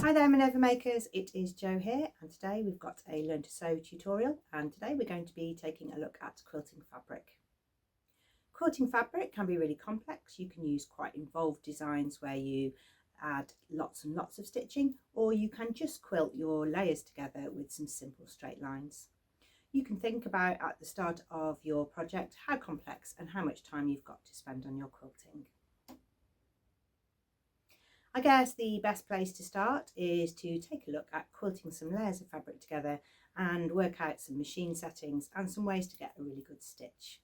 Hi there Minerva makers, it is Jo here, and today we've got a learn to sew tutorial, and today we're going to be taking a look at quilting fabric. Quilting fabric can be really complex. You can use quite involved designs where you add lots and lots of stitching, or you can just quilt your layers together with some simple straight lines. You can think about at the start of your project how complex and how much time you've got to spend on your quilting. I guess the best place to start is to take a look at quilting some layers of fabric together and work out some machine settings and some ways to get a really good stitch.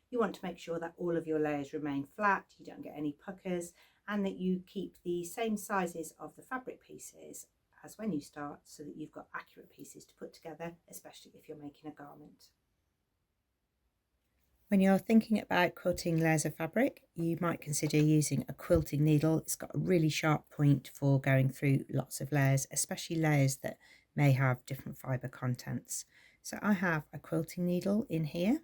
You want to make sure that all of your layers remain flat, you don't get any puckers, and that you keep the same sizes of the fabric pieces as when you start, so that you've got accurate pieces to put together, especially if you're making a garment. When you're thinking about quilting layers of fabric, you might consider using a quilting needle. It's got a really sharp point for going through lots of layers, especially layers that may have different fibre contents. So I have a quilting needle in here.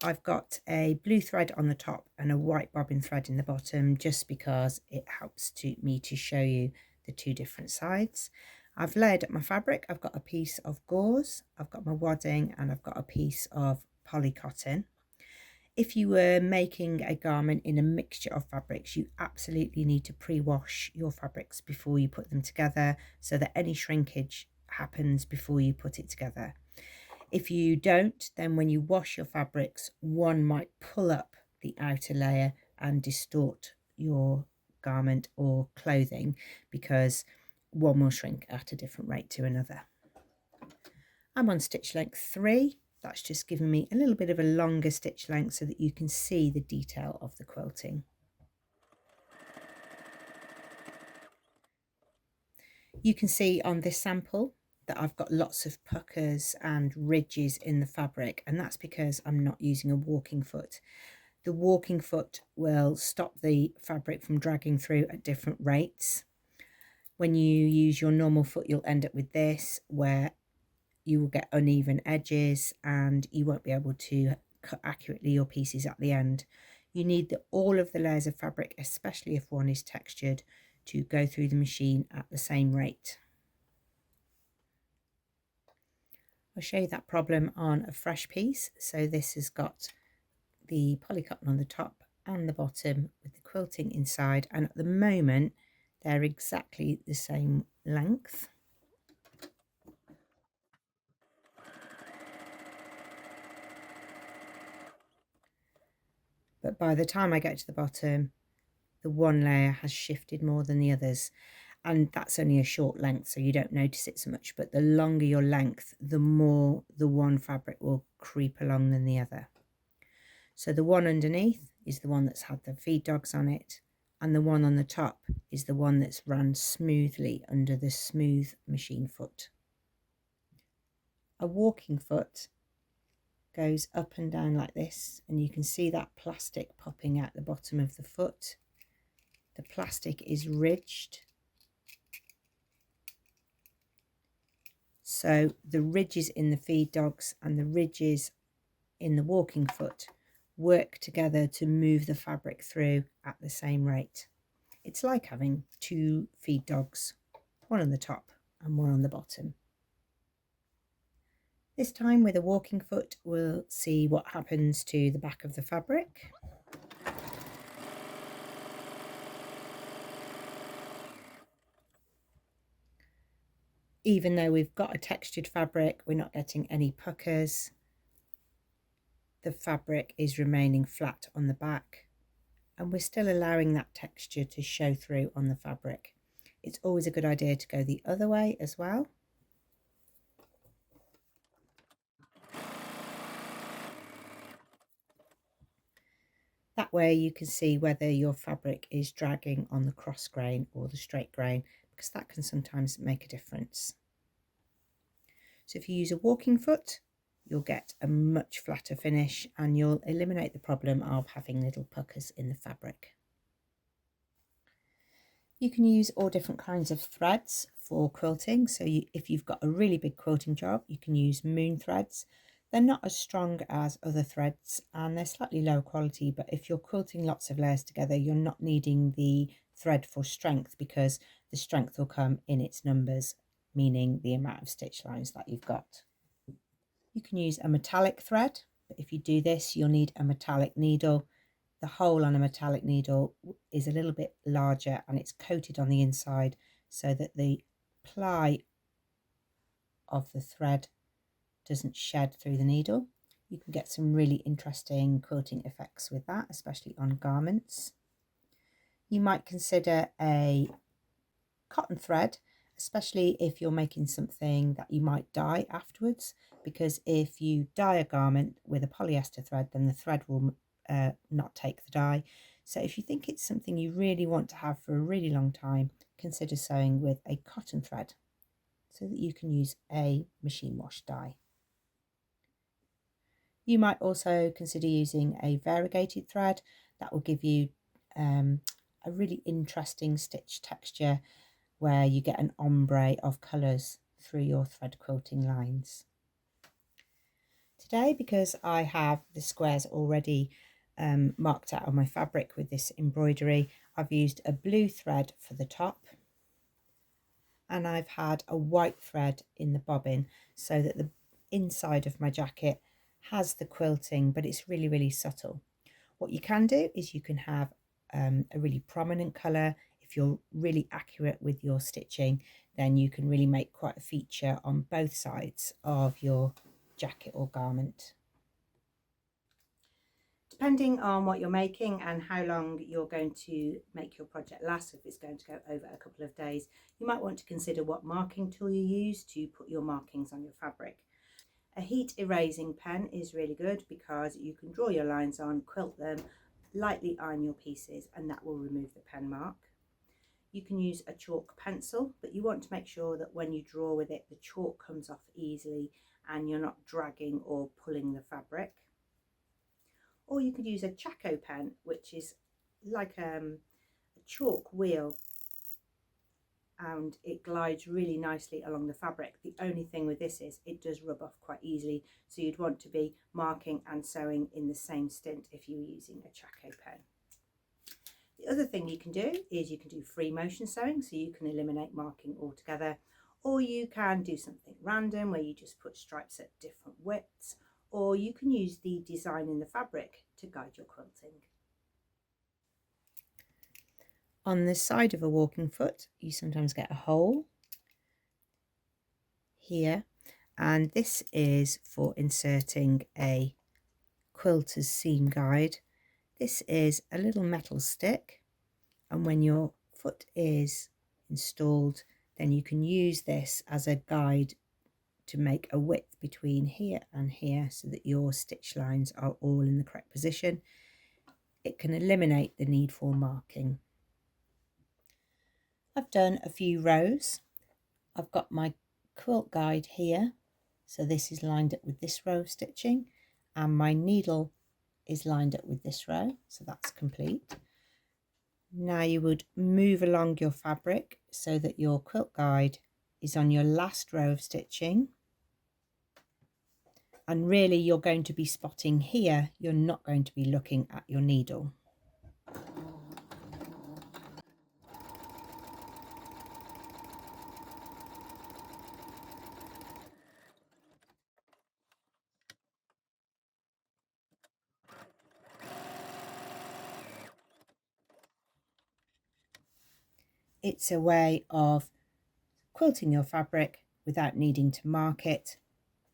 I've got a blue thread on the top and a white bobbin thread in the bottom, just because it helps me to show you the two different sides. I've layered up my fabric. I've got a piece of gauze, I've got my wadding, and I've got a piece of poly cotton. If you were making a garment in a mixture of fabrics, you absolutely need to pre-wash your fabrics before you put them together, so that any shrinkage happens before you put it together. If you don't, then when you wash your fabrics, one might pull up the outer layer and distort your garment or clothing, because one will shrink at a different rate to another. I'm on stitch length 3. That's just giving me a little bit of a longer stitch length so that you can see the detail of the quilting. You can see on this sample that I've got lots of puckers and ridges in the fabric, and that's because I'm not using a walking foot. The walking foot will stop the fabric from dragging through at different rates. When you use your normal foot, you'll end up with this, where you will get uneven edges and you won't be able to cut accurately your pieces at the end. You need all of the layers of fabric, especially if one is textured, to go through the machine at the same rate. I'll show you that problem on a fresh piece. So this has got the poly cotton on the top and the bottom with the quilting inside, and at the moment they're exactly the same length. But by the time I get to the bottom, the one layer has shifted more than the others, and that's only a short length, so you don't notice it so much. But the longer your length, the more the one fabric will creep along than the other. So the one underneath is the one that's had the feed dogs on it, and the one on the top is the one that's run smoothly under the smooth machine foot. A walking foot goes up and down like this, and you can see that plastic popping out the bottom of the foot. The plastic is ridged, so the ridges in the feed dogs and the ridges in the walking foot work together to move the fabric through at the same rate. It's like having two feed dogs, one on the top and one on the bottom. This time with a walking foot, we'll see what happens to the back of the fabric. Even though we've got a textured fabric, we're not getting any puckers. The fabric is remaining flat on the back, and we're still allowing that texture to show through on the fabric. It's always a good idea to go the other way as well. That way you can see whether your fabric is dragging on the cross grain or the straight grain, because that can sometimes make a difference. So if you use a walking foot, you'll get a much flatter finish, and you'll eliminate the problem of having little puckers in the fabric. You can use all different kinds of threads for quilting. So if you've got a really big quilting job, you can use moon threads. They're not as strong as other threads and they're slightly lower quality, but if you're quilting lots of layers together, you're not needing the thread for strength because the strength will come in its numbers, meaning the amount of stitch lines that you've got. You can use a metallic thread, but if you do this, you'll need a metallic needle. The hole on a metallic needle is a little bit larger and it's coated on the inside so that the ply of the thread doesn't shed through the needle. You can get some really interesting quilting effects with that, especially on garments. You might consider a cotton thread, especially if you're making something that you might dye afterwards, because if you dye a garment with a polyester thread, then the thread will not take the dye. So if you think it's something you really want to have for a really long time, consider sewing with a cotton thread so that you can use a machine wash dye. You might also consider using a variegated thread. That will give you a really interesting stitch texture where you get an ombre of colours through your thread quilting lines. Today, because I have the squares already marked out on my fabric with this embroidery, I've used a blue thread for the top and I've had a white thread in the bobbin so that the inside of my jacket has the quilting, but it's really, really subtle. What you can do is you can have a really prominent colour. If you're really accurate with your stitching, then you can really make quite a feature on both sides of your jacket or garment. Depending on what you're making and how long you're going to make your project last, if it's going to go over a couple of days, you might want to consider what marking tool you use to put your markings on your fabric. A heat erasing pen is really good because you can draw your lines on, quilt them, lightly iron your pieces, and that will remove the pen mark. You can use a chalk pencil, but you want to make sure that when you draw with it, the chalk comes off easily and you're not dragging or pulling the fabric. Or you could use a Chaco pen, which is like a chalk wheel, and it glides really nicely along the fabric. The only thing with this is it does rub off quite easily, so you'd want to be marking and sewing in the same stint if you were using a Chaco pen. The other thing you can do is you can do free motion sewing, so you can eliminate marking altogether, or you can do something random where you just put stripes at different widths, or you can use the design in the fabric to guide your quilting. On the side of a walking foot, you sometimes get a hole here, and this is for inserting a quilter's seam guide. This is a little metal stick, and when your foot is installed, then you can use this as a guide to make a width between here and here so that your stitch lines are all in the correct position. It can eliminate the need for marking. I've done a few rows. I've got my quilt guide here, so this is lined up with this row of stitching, and my needle is lined up with this row, so that's complete. Now you would move along your fabric so that your quilt guide is on your last row of stitching, and really you're going to be spotting here, you're not going to be looking at your needle. It's a way of quilting your fabric without needing to mark it,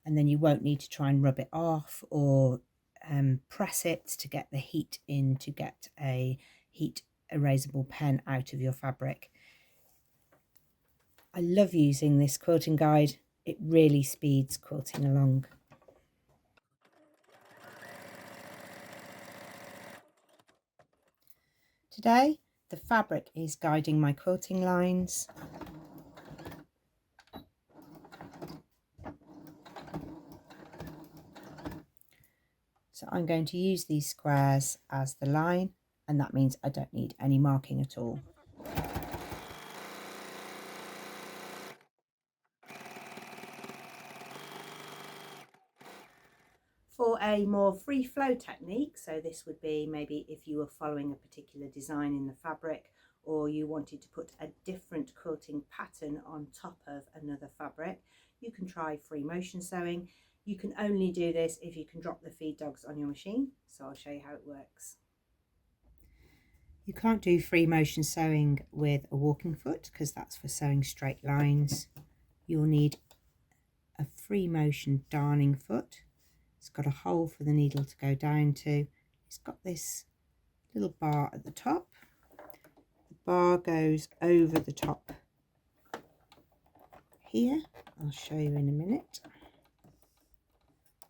and then you won't need to try and rub it off or press it to get the heat in to get a heat erasable pen out of your fabric. I love using this quilting guide. It really speeds quilting along. Today, the fabric is guiding my quilting lines. So I'm going to use these squares as the line, and that means I don't need any marking at all. For a more free flow technique, so this would be maybe if you were following a particular design in the fabric, or you wanted to put a different quilting pattern on top of another fabric, you can try free motion sewing. You can only do this if you can drop the feed dogs on your machine, so I'll show you how it works. You can't do free motion sewing with a walking foot because that's for sewing straight lines. You'll need a free motion darning foot. It's got a hole for the needle to go down to. It's got this little bar at the top. The bar goes over the top here. I'll show you in a minute.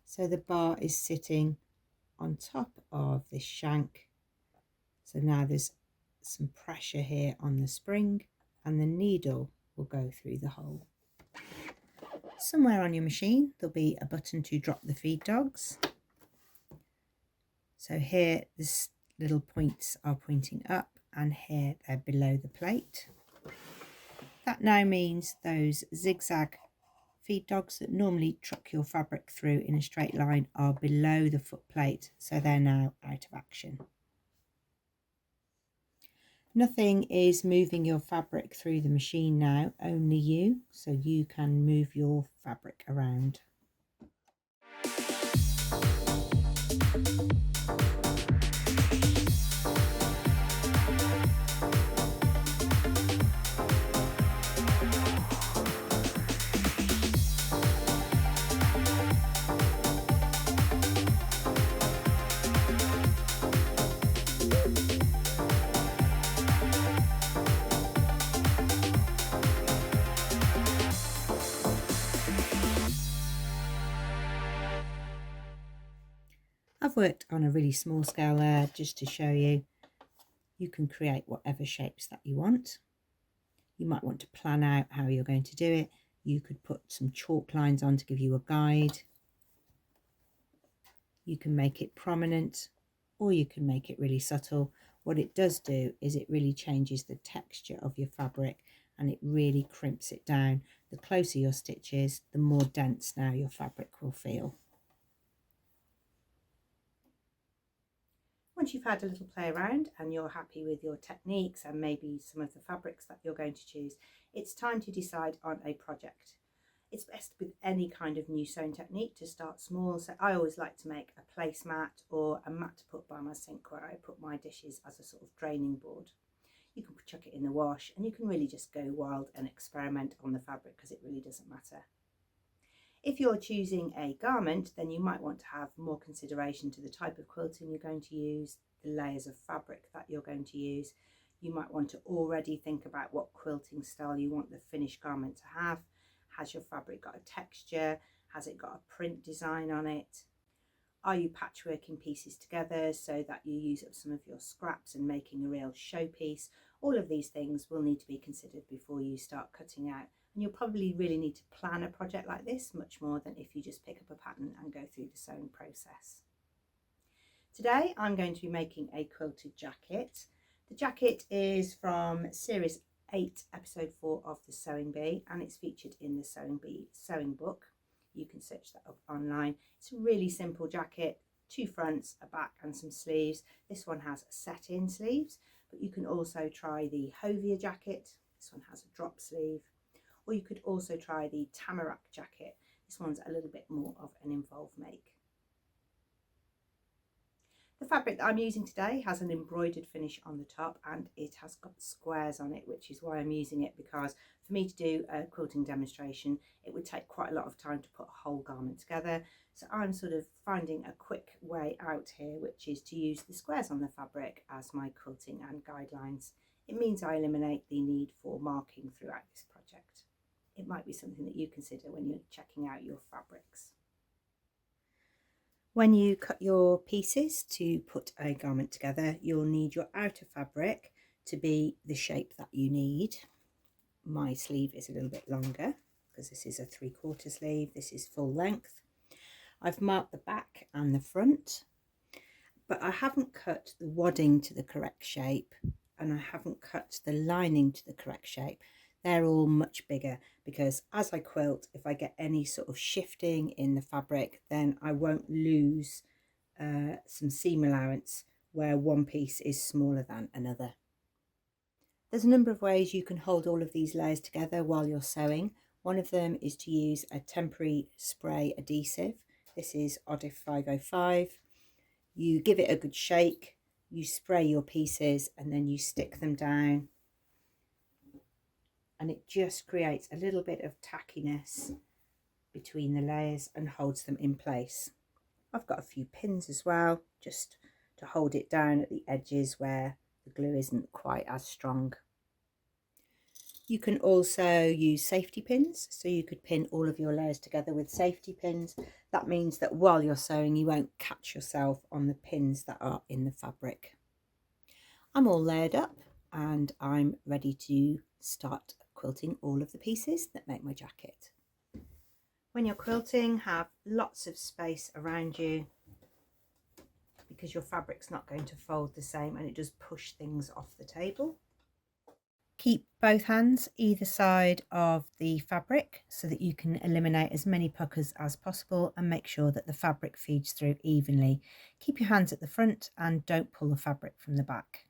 So the bar is sitting on top of this shank. So now there's some pressure here on the spring and the needle will go through the hole. Somewhere on your machine there'll be a button to drop the feed dogs. So here this little points are pointing up and here they're below the plate. That now means those zigzag feed dogs that normally truck your fabric through in a straight line are below the foot plate, so they're now out of action. Nothing is moving your fabric through the machine now, only you, so you can move your fabric around. I've worked on a really small scale there just to show you. You can create whatever shapes that you want. You might want to plan out how you're going to do it. You could put some chalk lines on to give you a guide. You can make it prominent or you can make it really subtle. What it does do is it really changes the texture of your fabric and it really crimps it down. The closer your stitch is, the more dense now your fabric will feel. Once you've had a little play around and you're happy with your techniques and maybe some of the fabrics that you're going to choose, it's time to decide on a project. It's best with any kind of new sewing technique to start small. So I always like to make a placemat or a mat to put by my sink where I put my dishes as a sort of draining board. You can chuck it in the wash and you can really just go wild and experiment on the fabric because it really doesn't matter. If you're choosing a garment, then you might want to have more consideration to the type of quilting you're going to use, the layers of fabric that you're going to use. You might want to already think about what quilting style you want the finished garment to have. Has your fabric got a texture? Has it got a print design on it? Are you patchworking pieces together so that you use up some of your scraps and making a real showpiece? All of these things will need to be considered before you start cutting out. And you'll probably really need to plan a project like this much more than if you just pick up a pattern and go through the sewing process. Today I'm going to be making a quilted jacket. The jacket is from series 8 episode 4 of the Sewing Bee and it's featured in the Sewing Bee sewing book. You can search that up online. It's a really simple jacket, 2 fronts, a back and some sleeves. This one has set-in sleeves, but you can also try the Hovia jacket. This one has a drop sleeve. Or you could also try the Tamarack jacket. This one's a little bit more of an involved make. The fabric that I'm using today has an embroidered finish on the top and it has got squares on it, which is why I'm using it, because for me to do a quilting demonstration it would take quite a lot of time to put a whole garment together. So I'm sort of finding a quick way out here, which is to use the squares on the fabric as my quilting and guidelines. It means I eliminate the need for marking throughout this project. It might be something that you consider when you're checking out your fabrics. When you cut your pieces to put a garment together, you'll need your outer fabric to be the shape that you need. My sleeve is a little bit longer because this is a 3/4 sleeve. This is full length. I've marked the back and the front, but I haven't cut the wadding to the correct shape and I haven't cut the lining to the correct shape. They're all much bigger because as I quilt, if I get any sort of shifting in the fabric, then I won't lose some seam allowance where one piece is smaller than another. There's a number of ways you can hold all of these layers together while you're sewing. One of them is to use a temporary spray adhesive. This is Odif 505. You give it a good shake, you spray your pieces, and then you stick them down. And it just creates a little bit of tackiness between the layers and holds them in place. I've got a few pins as well, just to hold it down at the edges where the glue isn't quite as strong. You can also use safety pins, so you could pin all of your layers together with safety pins. That means that while you're sewing, you won't catch yourself on the pins that are in the fabric. I'm all layered up and I'm ready to start quilting all of the pieces that make my jacket. When you're quilting, have lots of space around you because your fabric's not going to fold the same and it does push things off the table. Keep both hands either side of the fabric so that you can eliminate as many puckers as possible and make sure that the fabric feeds through evenly. Keep your hands at the front and don't pull the fabric from the back.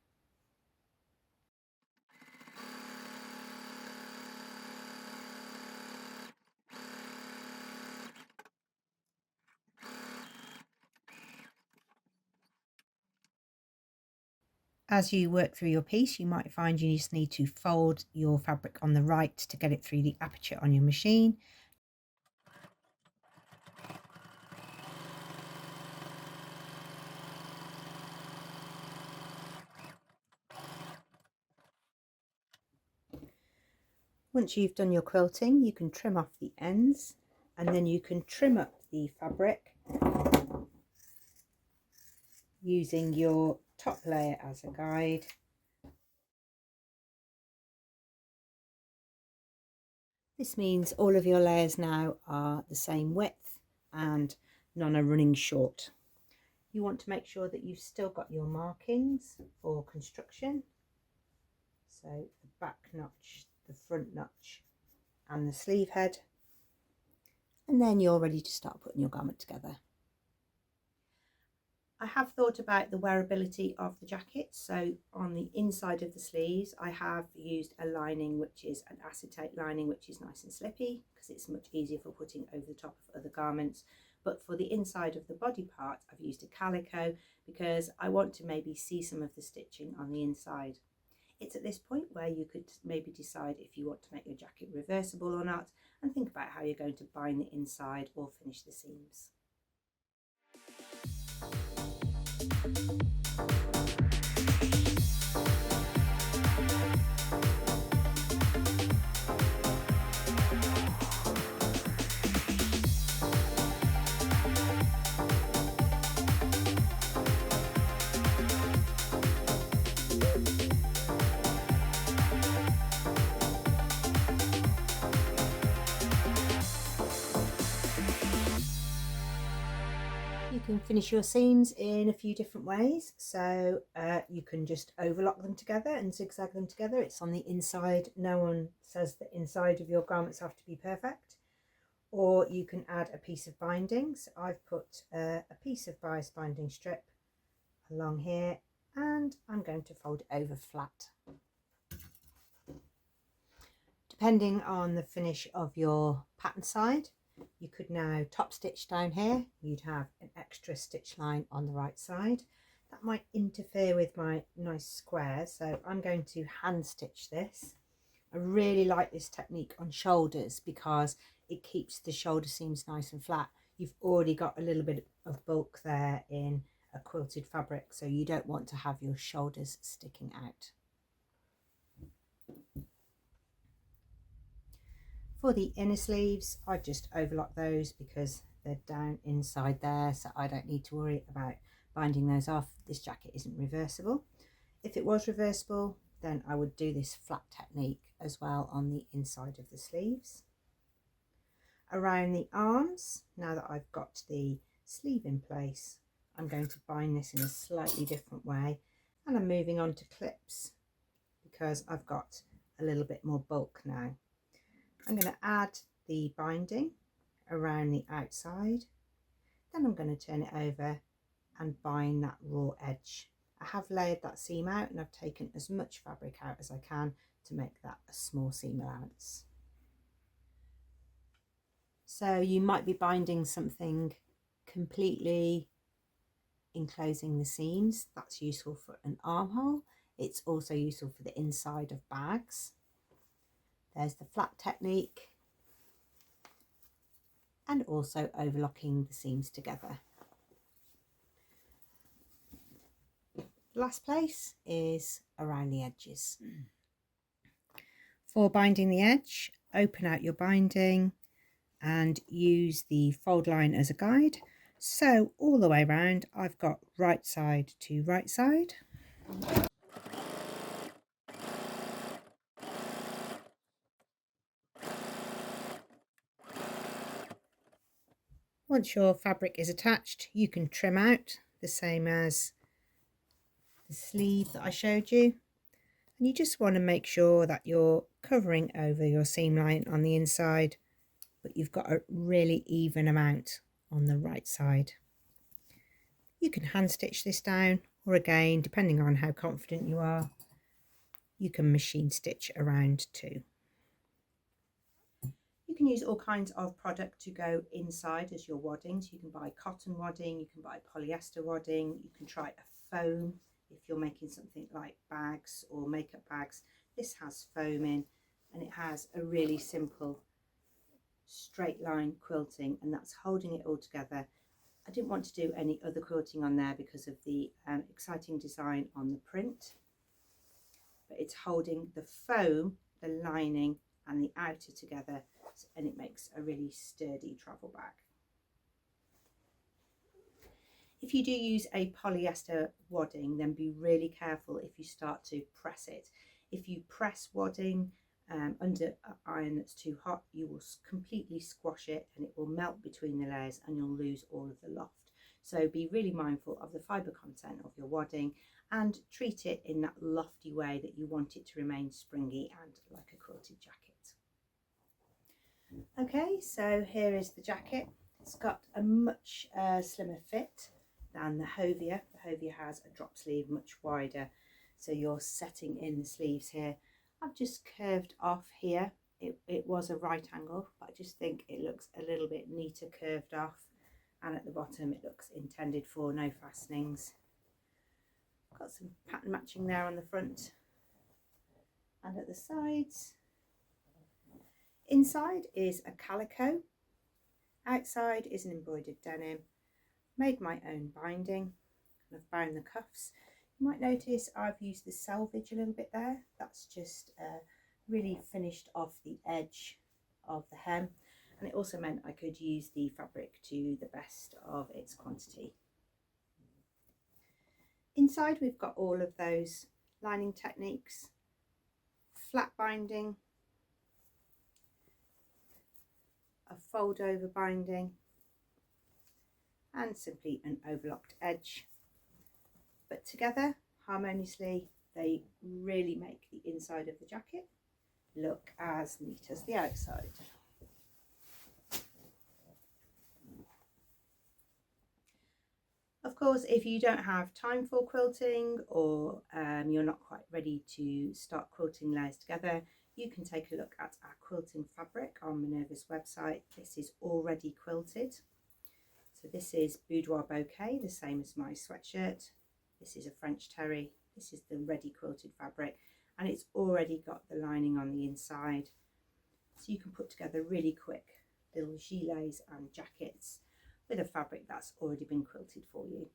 As you work through your piece, you might find you just need to fold your fabric on the right to get it through the aperture on your machine. Once you've done your quilting, you can trim off the ends and then you can trim up the fabric using your top layer as a guide. This means all of your layers now are the same width and none are running short. You want to make sure that you've still got your markings for construction. So the back notch, the front notch and the sleeve head. And then you're ready to start putting your garment together. I have thought about the wearability of the jacket. So on the inside of the sleeves, I have used a lining, which is an acetate lining, which is nice and slippy because it's much easier for putting over the top of other garments. But for the inside of the body part, I've used a calico because I want to maybe see some of the stitching on the inside. It's at this point where you could maybe decide if you want to make your jacket reversible or not, and think about how you're going to bind the inside or finish the seams. You can finish your seams in a few different ways. So you can just overlock them together and zigzag them together. It's on the inside. No one says the inside of your garments have to be perfect. Or you can add a piece of binding. So I've put a piece of bias binding strip along here and I'm going to fold it over flat. Depending on the finish of your pattern side, you could now top stitch down here. You'd have an extra stitch line on the right side. That might interfere with my nice squares, so I'm going to hand stitch this. I really like this technique on shoulders because it keeps the shoulder seams nice and flat. You've already got a little bit of bulk there in a quilted fabric, so you don't want to have your shoulders sticking out. For the inner sleeves, I just overlock those because they're down inside there, so I don't need to worry about binding those off. This jacket isn't reversible. If it was reversible, then I would do this flat technique as well on the inside of the sleeves. Around the arms, now that I've got the sleeve in place, I'm going to bind this in a slightly different way, and I'm moving on to clips because I've got a little bit more bulk now. I'm going to add the binding around the outside, then I'm going to turn it over and bind that raw edge. I have layered that seam out and I've taken as much fabric out as I can to make that a small seam allowance. So you might be binding something completely enclosing the seams. That's useful for an armhole. It's also useful for the inside of bags. There's the flat technique, and also overlocking the seams together. Last place is around the edges. For binding the edge, open out your binding and use the fold line as a guide. So all the way around, I've got right side to right side. Once your fabric is attached, you can trim out the same as the sleeve that I showed you. And you just want to make sure that you're covering over your seam line on the inside, but you've got a really even amount on the right side. You can hand stitch this down, or again, depending on how confident you are, you can machine stitch around too. You can use all kinds of product to go inside as your waddings. You can buy cotton wadding, you can buy polyester wadding, you can try a foam if you're making something like bags or makeup bags. This has foam in, and it has a really simple straight line quilting, and that's holding it all together. I didn't want to do any other quilting on there because of the exciting design on the print, but it's holding the foam, the lining and the outer together, and it makes a really sturdy travel bag. If you do use a polyester wadding, then be really careful if you start to press it. If you press wadding under an iron that's too hot, you will completely squash it and it will melt between the layers and you'll lose all of the loft. So be really mindful of the fibre content of your wadding and treat it in that lofty way that you want it to remain springy and like a quilted jacket. Okay, so here is the jacket. It's got a much slimmer fit than the Hovia. The Hovia has a drop sleeve much wider, so you're setting in the sleeves here. I've just curved off here. It was a right angle, but I just think it looks a little bit neater curved off, and at the bottom it looks intended for no fastenings. Got some pattern matching there on the front and at the sides. Inside is a calico, outside is an embroidered denim. Made my own binding and I've bound the cuffs. You might notice I've used the selvage a little bit there. That's just really finished off the edge of the hem, and it also meant I could use the fabric to the best of its quantity. Inside we've got all of those lining techniques, flat binding, a fold over binding, and simply an overlocked edge. But together harmoniously they really make the inside of the jacket look as neat as the outside. Of course, if you don't have time for quilting, or you're not quite ready to start quilting layers together, you can take a look at our quilting fabric on Minerva's website. This is already quilted. So this is Boudoir Bouquet, the same as my sweatshirt. This is a French terry. This is the ready quilted fabric, and it's already got the lining on the inside. So you can put together really quick little gilets and jackets with a fabric that's already been quilted for you.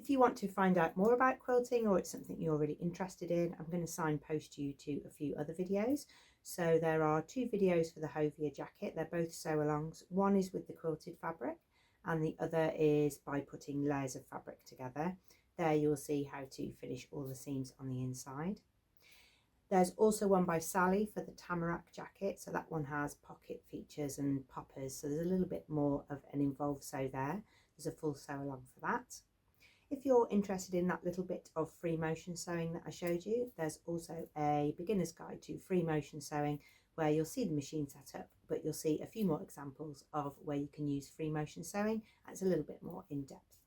If you want to find out more about quilting, or it's something you're really interested in, I'm going to signpost you to a few other videos. So there are 2 videos for the Hovia jacket. They're both sew alongs. One is with the quilted fabric and the other is by putting layers of fabric together. There you'll see how to finish all the seams on the inside. There's also one by Sally for the tamarack jacket, so that one has pocket features and poppers, so there's a little bit more of an involved sew there. There's a full sew along for that. If you're interested in that little bit of free motion sewing that I showed you, there's also a beginner's guide to free motion sewing where you'll see the machine set up, but you'll see a few more examples of where you can use free motion sewing, and it's a little bit more in depth.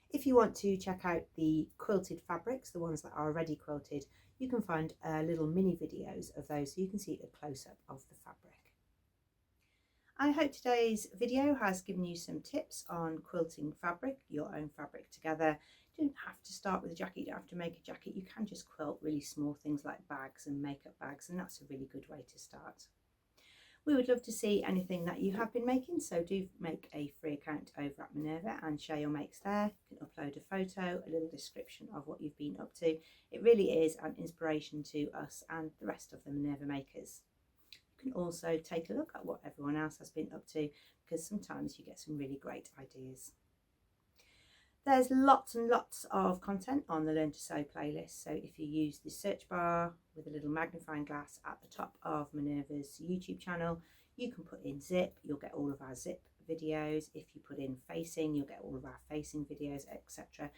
If you want to check out the quilted fabrics, the ones that are already quilted, you can find little mini videos of those so you can see a close-up of the fabric. I hope today's video has given you some tips on quilting fabric, your own fabric together. You don't have to start with a jacket, you don't have to make a jacket, you can just quilt really small things like bags and makeup bags, and that's a really good way to start. We would love to see anything that you have been making, so do make a free account over at Minerva and share your makes there. You can upload a photo, a little description of what you've been up to. It really is an inspiration to us and the rest of the Minerva makers. You can also take a look at what everyone else has been up to, because sometimes you get some really great ideas. There's lots and lots of content on the Learn to Sew playlist, so if you use the search bar with a little magnifying glass at the top of Minerva's YouTube channel, you can put in zip, you'll get all of our zip videos. If you put in facing, you'll get all of our facing videos, etc.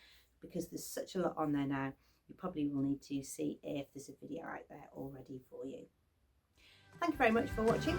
Because there's such a lot on there now, you probably will need to see if there's a video out there already for you. Thank you very much for watching.